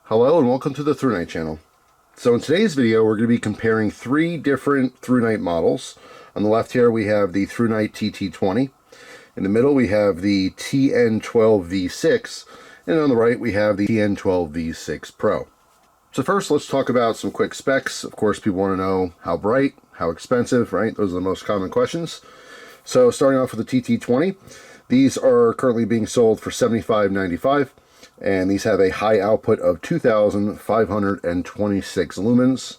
Hello and welcome to the ThruNite channel. So in today's video we're going to be comparing three different ThruNite models. On the left here we have the ThruNite TT20. In the middle we have the TN12 V6. And on the right we have the TN12 V6 Pro. So first let's talk about some quick specs. Of course people want to know how bright, how expensive, right? Those are the most common questions. So starting off with the TT20. These are currently being sold for $75.95. And these have a high output of 2,526 lumens,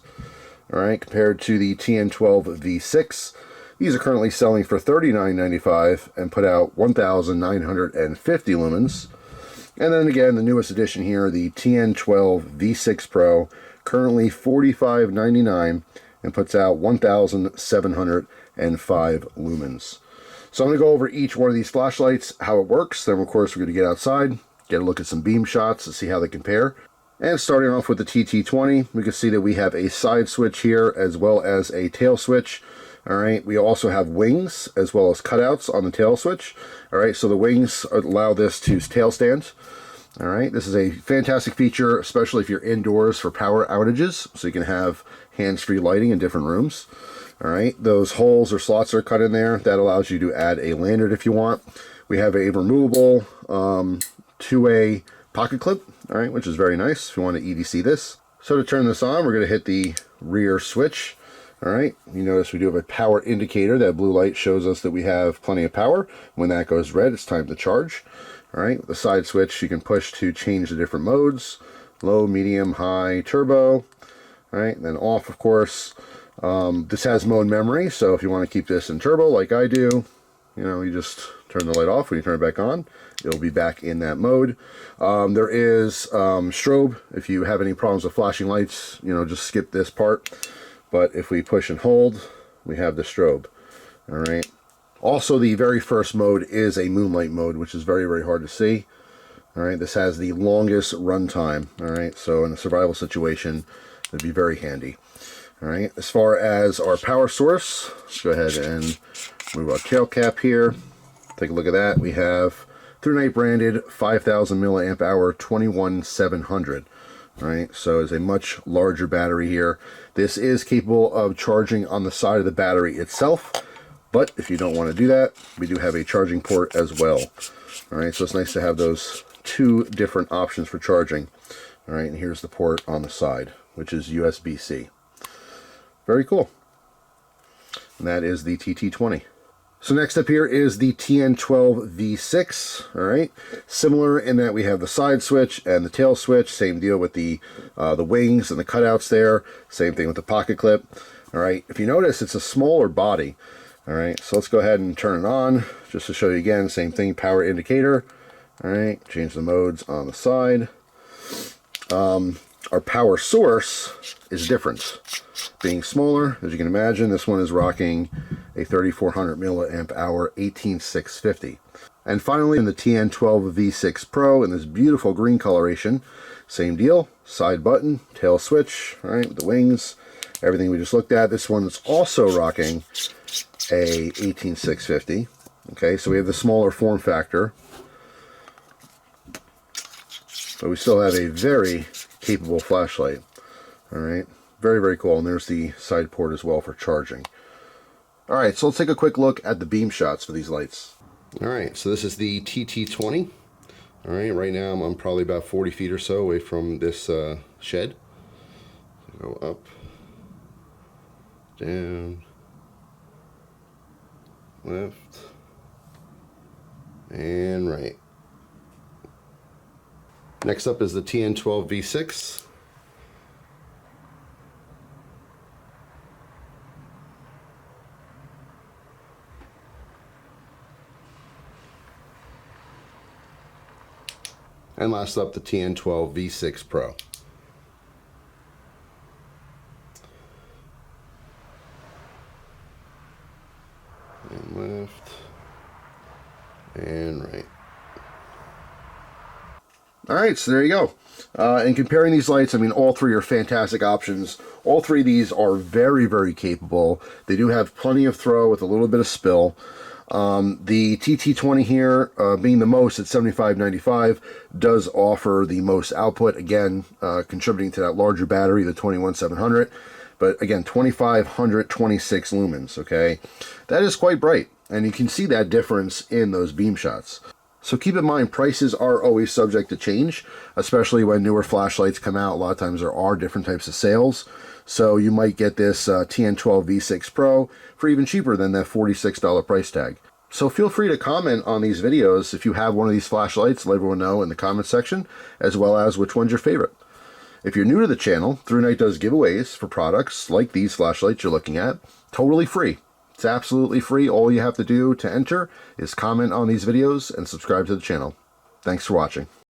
all right, compared to the TN12 V6. These are currently selling for $39.95 and put out 1,950 lumens. And then again, the newest edition here, the TN12 V6 Pro, currently $45.99 and puts out 1,705 lumens. So I'm going to go over each one of these flashlights, how it works. Then, of course, we're going to get outside, get a look at some beam shots to see how they compare. And starting off with the TT20, we can see that we have a side switch here as well as a tail switch. All right, we also have wings as well as cutouts on the tail switch. All right, so the wings allow this to tail stand. All right, this is a fantastic feature, especially if you're indoors for power outages, so you can have hands-free lighting in different rooms. All right, those holes or slots are cut in there. That allows you to add a lanyard if you want. We have a removable two-way pocket clip, all right, which is very nice if you want to EDC this. So to turn this on, we're going to hit the rear switch. All right, you notice we do have a power indicator. That blue light shows us that we have plenty of power. When that goes red, it's time to charge. All right, with the side switch, you can push to change the different modes: low, medium, high, turbo. All right, and then off, of course. This has mode memory, so if you want to keep this in turbo like I do, you know, you just turn the light off. When you turn it back on, it'll be back in that mode. There is strobe. If you have any problems with flashing lights, you know, just skip this part. But if we push and hold, we have the strobe. All right. Also, the very first mode is a moonlight mode, which is very, very hard to see. All right. This has the longest run time. All right. So in a survival situation, it'd be very handy. All right. As far as our power source, let's go ahead and move our tail cap here. Take a look at that. We have ThruNite branded 5,000 milliamp hour 21700. All right, so it's a much larger battery here. This is capable of charging on the side of the battery itself, but if you don't want to do that, we do have a charging port as well. All right, so it's nice to have those two different options for charging. All right, and here's the port on the side, which is USB-C. Very cool. And that is the TT20. So next up here is the TN12 V6, all right? Similar in that we have the side switch and the tail switch. Same deal with the wings and the cutouts there. Same thing with the pocket clip, all right? If you notice, it's a smaller body, all right? So let's go ahead and turn it on just to show you again. Same thing, power indicator, all right? Change the modes on the side. Our power source is different. Being smaller, as you can imagine, this one is rocking a 3,400 milliamp hour 18650. And finally, in the TN12 V6 Pro, in this beautiful green coloration, same deal, side button, tail switch, right, with the wings, everything we just looked at. This one is also rocking a 18650. Okay, so we have the smaller form factor, but we still have a very capable flashlight. All right, very, very cool. And there's the side port as well for charging. All right, so let's take a quick look at the beam shots for these lights. All right, so this is the TT20. All right, right now I'm probably about 40 feet or so away from this shed. Go up, down, left, and right. Next up is the TN12 V6. And last up, the TN12 V6 Pro. And left. And right. Alright, so there you go. And comparing these lights, I mean, all three are fantastic options. All three of these are very, very capable. They do have plenty of throw with a little bit of spill. The TT20 here, being the most at $75.95, does offer the most output, again, contributing to that larger battery, the 21700. But again, 2526 lumens, okay? That is quite bright, and you can see that difference in those beam shots. So keep in mind, prices are always subject to change, especially when newer flashlights come out. A lot of times there are different types of sales. So you might get this TN12 V6 Pro for even cheaper than that $46 price tag. So feel free to comment on these videos if you have one of these flashlights. Let everyone know in the comment section, as well as which one's your favorite. If you're new to the channel, ThruNite does giveaways for products like these flashlights you're looking at, totally free. It's absolutely free. All you have to do to enter is comment on these videos and subscribe to the channel. Thanks for watching.